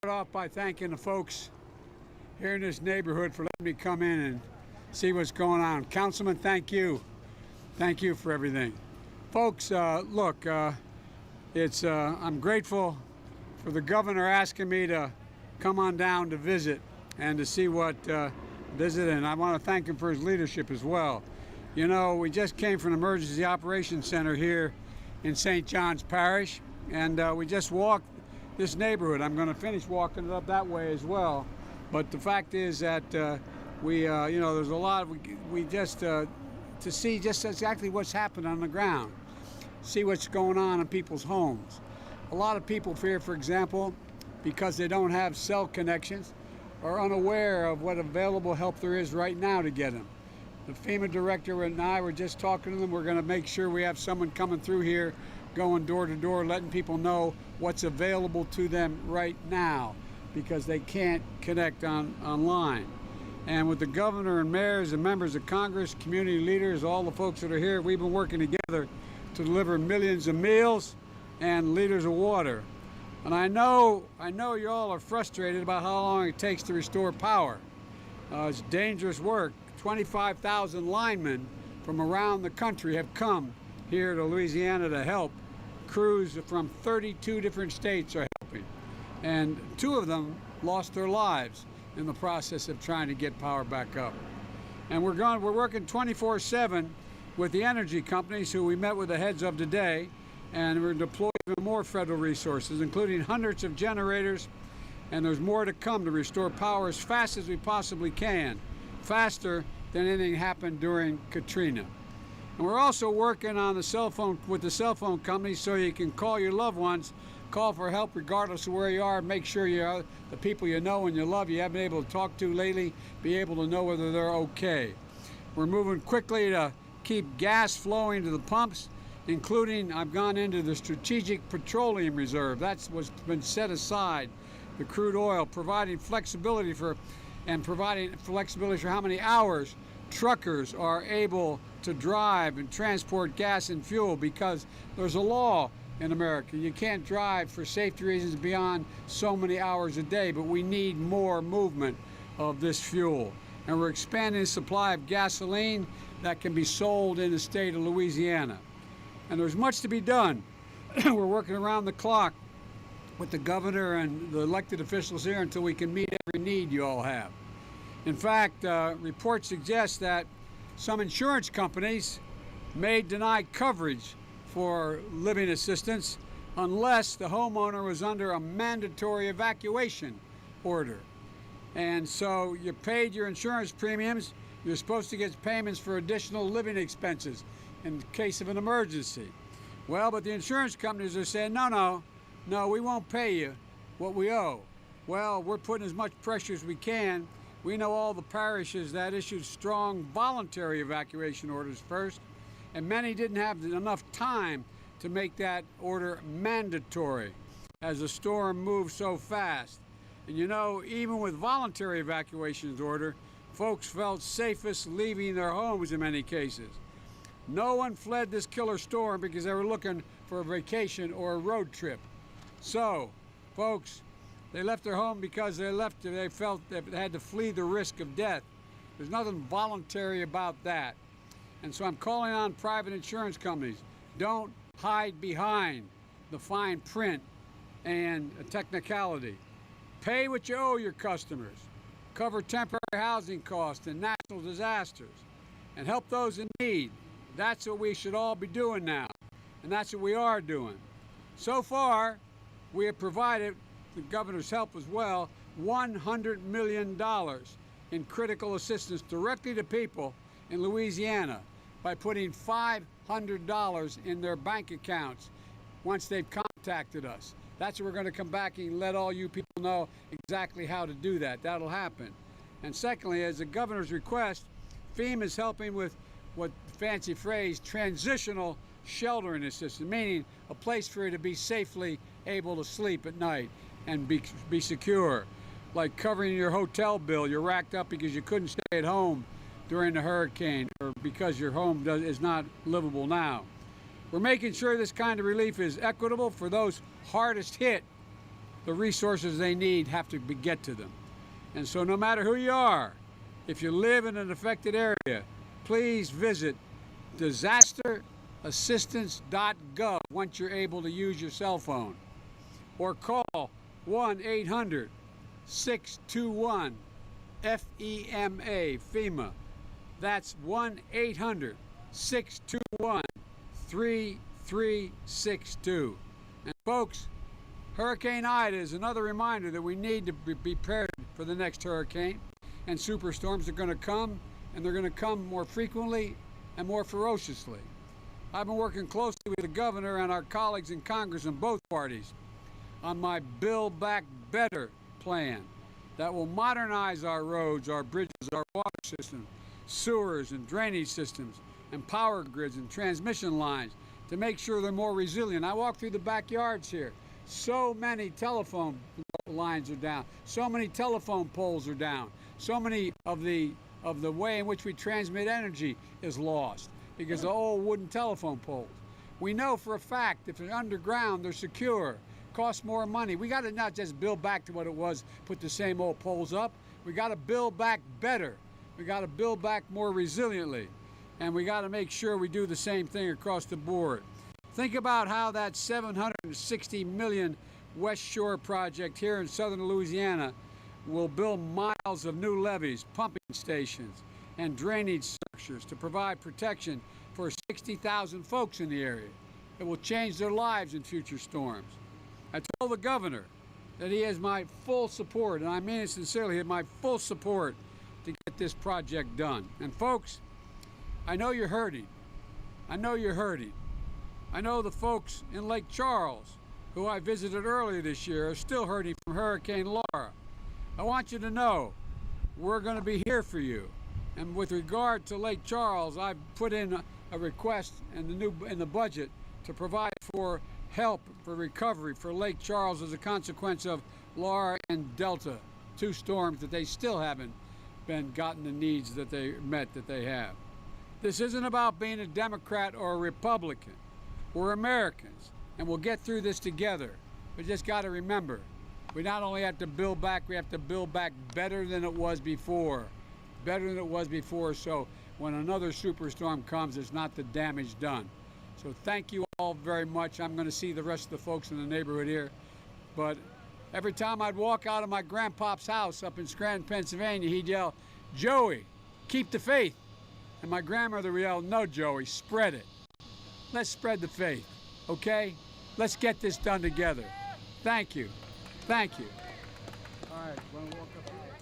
Start off by thanking the folks here in this neighborhood for letting me come in and see what's going on. Councilman, thank you. Thank you for everything. Folks, look, I'm grateful for the governor asking me to come on down to visit and to see what visit, and I want to thank him for his leadership as well. You know, we just came from an emergency operations center here in St. John's Parish, and we just walked this neighborhood. I'm going to finish walking it up that way as well. But the fact is that you know, there's a lot. We just to see just exactly what's happened on the ground, see what's going on in people's homes. A lot of people fear, for example, because they don't have cell connections, are unaware of what available help there is right now to get them. The FEMA director and I were just talking to them. We're going to make sure we have someone coming through here, going door to door, letting people know what's available to them right now, because they can't connect online. And with the governor and mayors and members of Congress, community leaders, all the folks that are here, we've been working together to deliver millions of meals and liters of water. And I know you all are frustrated about how long it takes to restore power. It's dangerous work. 25,000 linemen from around the country have come here to Louisiana to help. Crews from 32 different states are helping, and 2 of them lost their lives in the process of trying to get power back up. And we're working 24/7 with the energy companies who we met with the heads of today, and we're deploying even more federal resources, including hundreds of generators, and there's more to come to restore power as fast as we possibly can, faster than anything happened during Katrina. And we're also working on the cell phone with the cell phone companies, so you can call your loved ones, call for help regardless of where you are, make sure the people you know and you love, you haven't been able to talk to lately, be able to know whether they're okay. We're moving quickly to keep gas flowing to the pumps, including I've gone into the Strategic Petroleum Reserve. That's what's been set aside, the crude oil, providing flexibility for how many hours truckers are able to drive and transport gas and fuel, because there's a law in America. You can't drive for safety reasons beyond so many hours a day, but we need more movement of this fuel. And we're expanding the supply of gasoline that can be sold in the state of Louisiana. And there's much to be done. We're working around the clock with the governor and the elected officials here until we can meet every need you all have. In fact, reports suggest that some insurance companies may deny coverage for living assistance unless the homeowner was under a mandatory evacuation order. And so you paid your insurance premiums, you're supposed to get payments for additional living expenses in case of an emergency. Well, but the insurance companies are saying, no, we won't pay you what we owe. Well, we're putting as much pressure as we can. We know all the parishes that issued strong voluntary evacuation orders first, and many didn't have enough time to make that order mandatory as the storm moved so fast. And you know, even with voluntary evacuations order, folks felt safest leaving their homes in many cases. No one fled this killer storm because they were looking for a vacation or a road trip. So, folks, they left their home because they felt that they had to flee the risk of death. There's nothing voluntary about that. And so I'm calling on private insurance companies, don't hide behind the fine print and a technicality. Pay what you owe your customers. Cover temporary housing costs and natural disasters, and help those in need. That's what we should all be doing now, and that's what we are doing. So far, we have provided, the governor's help as well, $100 million in critical assistance directly to people in Louisiana by putting $500 in their bank accounts once they've contacted us. That's what we're going to come back and let all you people know exactly how to do that. That'll happen. And secondly, as the governor's request, FEMA is helping with what fancy phrase, transitional sheltering assistance, meaning a place for you to be safely able to sleep at night and be secure, like covering your hotel bill you're racked up because you couldn't stay at home during the hurricane or because your home is not livable now. We're making sure this kind of relief is equitable for those hardest hit the resources they need have to get to them. And so no matter who you are, if you live in an affected area, please visit disasterassistance.gov once you're able to use your cell phone, or call 1-800-621-FEMA, FEMA. That's 1-800-621-3362. And folks, Hurricane Ida is another reminder that we need to be prepared for the next hurricane. And superstorms are going to come, and they're going to come more frequently and more ferociously. I've been working closely with the governor and our colleagues in Congress in both parties on my Build Back Better plan that will modernize our roads, our bridges, our water systems, sewers and drainage systems, and power grids and transmission lines to make sure they're more resilient. I walk through the backyards here. So many telephone lines are down. So many telephone poles are down. So many of the way in which we transmit energy is lost because of old wooden telephone poles. We know for a fact if they're underground, they're secure, cost more money. We got to not just build back to what it was, put the same old poles up. We got to build back better. We got to build back more resiliently. And we got to make sure we do the same thing across the board. Think about how that $760 million West Shore project here in southern Louisiana will build miles of new levees, pumping stations, and drainage structures to provide protection for 60,000 folks in the area. It will change their lives in future storms. I told the governor that he has my full support, and I mean it sincerely, he has my full support to get this project done. And folks, I know you're hurting. I know you're hurting. I know the folks in Lake Charles, who I visited earlier this year, are still hurting from Hurricane Laura. I want you to know we're going to be here for you. And with regard to Lake Charles, I've put in a request in the budget to provide for help for recovery for Lake Charles as a consequence of Laura and Delta, two storms that they still haven't gotten the needs that they have. This isn't about being a Democrat or a Republican. We're Americans, and we'll get through this together. We just got to remember, we not only have to build back, we have to build back better than it was before. Better than it was before, so when another superstorm comes, it's not the damage done. So thank you all very much. I'm going to see the rest of the folks in the neighborhood here. But every time I'd walk out of my grandpa's house up in Scranton, Pennsylvania, he'd yell, "Joey, keep the faith." And my grandmother would yell, "No, Joey, spread it. Let's spread the faith, okay? Let's get this done together." Thank you. Thank you. All right, want to walk up here?